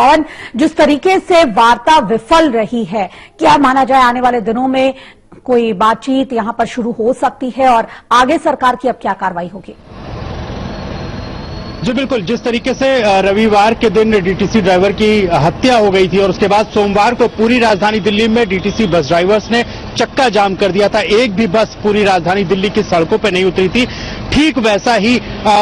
पवन, जिस तरीके से वार्ता विफल रही है, क्या माना जाए आने वाले दिनों में कोई बातचीत यहां पर शुरू हो सकती है और आगे सरकार की अब क्या कार्रवाई होगी? जी बिल्कुल, जिस तरीके से रविवार के दिन डीटीसी ड्राइवर की हत्या हो गई थी और उसके बाद सोमवार को पूरी राजधानी दिल्ली में डीटीसी बस ड्राइवर्स ने चक्का जाम कर दिया था, एक भी बस पूरी राजधानी दिल्ली की सड़कों पर नहीं उतरी थी, ठीक वैसा ही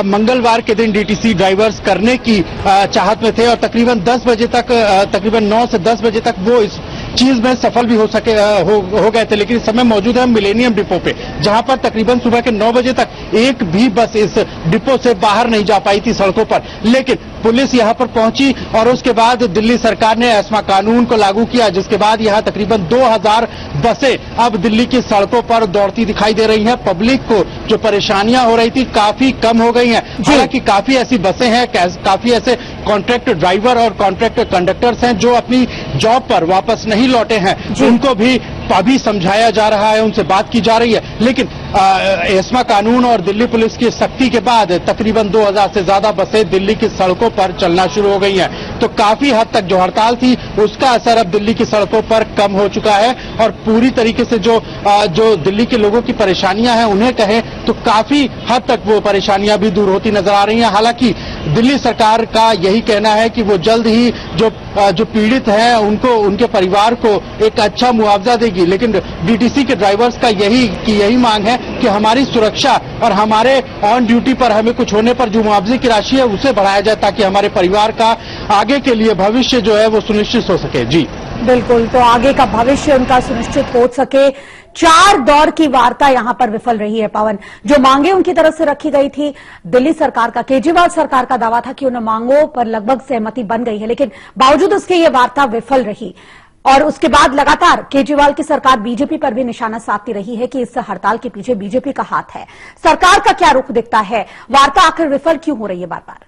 मंगलवार के दिन डीटीसी ड्राइवर्स करने की चाहत में थे और तकरीबन 10 बजे तक, तकरीबन 9 से 10 बजे तक वो इस चीज में सफल भी हो गए थे। लेकिन इस समय मौजूद है मिलेनियम डिपो पे, जहां पर तकरीबन सुबह के 9 बजे तक एक भी बस इस डिपो से बाहर नहीं जा पाई थी सड़कों पर। लेकिन पुलिस यहां पर पहुंची और उसके बाद दिल्ली सरकार ने एस्मा कानून को लागू किया, जिसके बाद यहां तकरीबन 2000 बसें अब दिल्ली की सड़कों पर दौड़ती दिखाई दे रही हैं। पब्लिक को जो परेशानियां हो रही थी काफी कम हो गई हैं। हालांकि काफी ऐसी बसें हैं, काफी ऐसे कॉन्ट्रैक्ट ड्राइवर और कॉन्ट्रैक्ट कंडक्टर्स हैं जो अपनी जॉब पर वापस नहीं लौटे हैं, उनको भी अभी समझाया जा रहा है, उनसे बात की जा रही है। लेकिन एस्मा कानून और दिल्ली पुलिस की सख्ती के बाद तकरीबन 2000 से ज्यादा बसें दिल्ली की सड़कों पर चलना शुरू हो गई हैं। तो काफी हद तक जो हड़ताल थी उसका असर अब दिल्ली की सड़कों पर कम हो चुका है और पूरी तरीके से जो दिल्ली के लोगों की परेशानियां हैं उन्हें कहें तो काफी हद तक वो परेशानियां भी दूर होती नजर आ रही हैं। हालांकि दिल्ली सरकार का यही कहना है कि वो जल्द ही जो पीड़ित हैं उनको, उनके परिवार को एक अच्छा मुआवजा देगी। लेकिन डीटीसी के ड्राइवर्स का यही मांग है कि हमारी सुरक्षा और हमारे ऑन ड्यूटी पर हमें कुछ होने पर जो मुआवजे की राशि है उसे बढ़ाया जाए ताकि हमारे परिवार का आगे के लिए भविष्य जो है वो सुनिश्चित हो सके। जी बिल्कुल, तो आगे का भविष्य उनका सुनिश्चित हो सके। 4 दौर की वार्ता यहां पर विफल रही है पवन। जो मांगे उनकी तरफ से रखी गई थी, दिल्ली सरकार का, केजरीवाल सरकार का दावा था कि उन मांगों पर लगभग सहमति बन गई है, लेकिन बावजूद उसके ये वार्ता विफल रही और उसके बाद लगातार केजरीवाल की सरकार बीजेपी पर भी निशाना साधती रही है कि इस हड़ताल के पीछे बीजेपी का हाथ है। सरकार का क्या रुख दिखता है? वार्ता आखिर विफल क्यों हो रही है बार बार?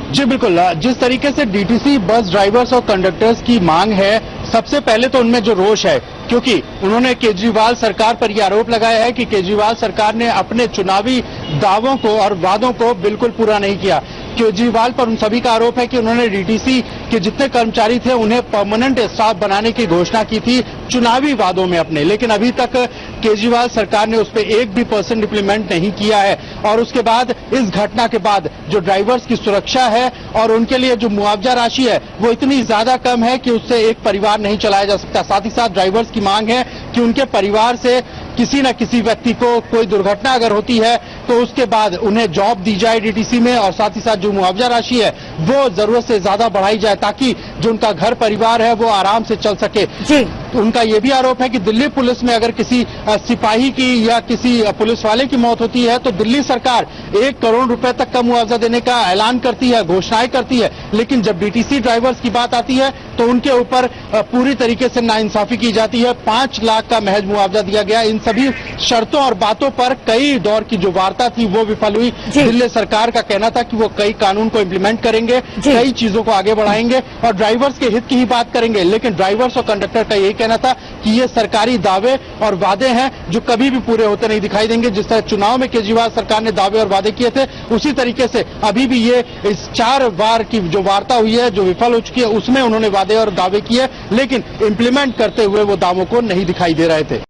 जी बिल्कुल, जिस तरीके से डीटीसी बस ड्राइवर्स और कंडक्टर्स की मांग है, सबसे पहले तो उनमें जो रोष है, क्योंकि उन्होंने केजरीवाल सरकार पर यह आरोप लगाया है कि केजरीवाल सरकार ने अपने चुनावी दावों को और वादों को बिल्कुल पूरा नहीं किया। केजरीवाल पर उन सभी का आरोप है कि उन्होंने डीटीसी के जितने कर्मचारी थे उन्हें परमानेंट स्टाफ बनाने की घोषणा की थी चुनावी वादों में अपने, लेकिन अभी तक केजरीवाल सरकार ने उस पर 1 भी % इंप्लीमेंट नहीं किया है। और उसके बाद इस घटना के बाद जो ड्राइवर्स की सुरक्षा है और उनके लिए जो मुआवजा राशि है वो इतनी ज्यादा कम है कि उससे एक परिवार नहीं चलाया जा सकता। साथ ही साथ ड्राइवर्स की मांग है कि उनके परिवार से किसी न किसी व्यक्ति को कोई दुर्घटना अगर होती है तो उसके बाद उन्हें जॉब दी जाए डीटीसी में और साथ ही साथ जो मुआवजा राशि है वो जरूरत से ज्यादा बढ़ाई जाए ताकि जो उनका घर परिवार है वो आराम से चल सके। जी। उनका ये भी आरोप है कि दिल्ली पुलिस में अगर किसी सिपाही की या किसी पुलिस वाले की मौत होती है तो दिल्ली सरकार 1 करोड़ रुपए तक का मुआवजा देने का ऐलान करती है, घोषणाएं करती है, लेकिन जब डीटीसी ड्राइवर्स की बात आती है तो उनके ऊपर पूरी तरीके से नाइंसाफी की जाती है। 5 लाख का महज मुआवजा दिया गया। इन सभी शर्तों और बातों पर कई दौर की जो वार्ता थी वो विफल हुई। दिल्ली सरकार का कहना था कि वो कई कानून को इम्प्लीमेंट करेंगे, कई चीजों को आगे बढ़ाएंगे और ड्राइवर्स के हित की ही बात करेंगे, लेकिन ड्राइवर्स और कंडक्टर का यही कहना था कि ये सरकारी दावे और वादे हैं जो कभी भी पूरे होते नहीं दिखाई देंगे। जिस तरह चुनाव में केजरीवाल सरकार ने दावे और वादे किए थे उसी तरीके से अभी भी ये इस 4 बार की जो वार्ता हुई है जो विफल हो चुकी है उसमें उन्होंने वादे और दावे किए, लेकिन इम्प्लीमेंट करते हुए वो दावों को नहीं दिखाई दे रहे थे।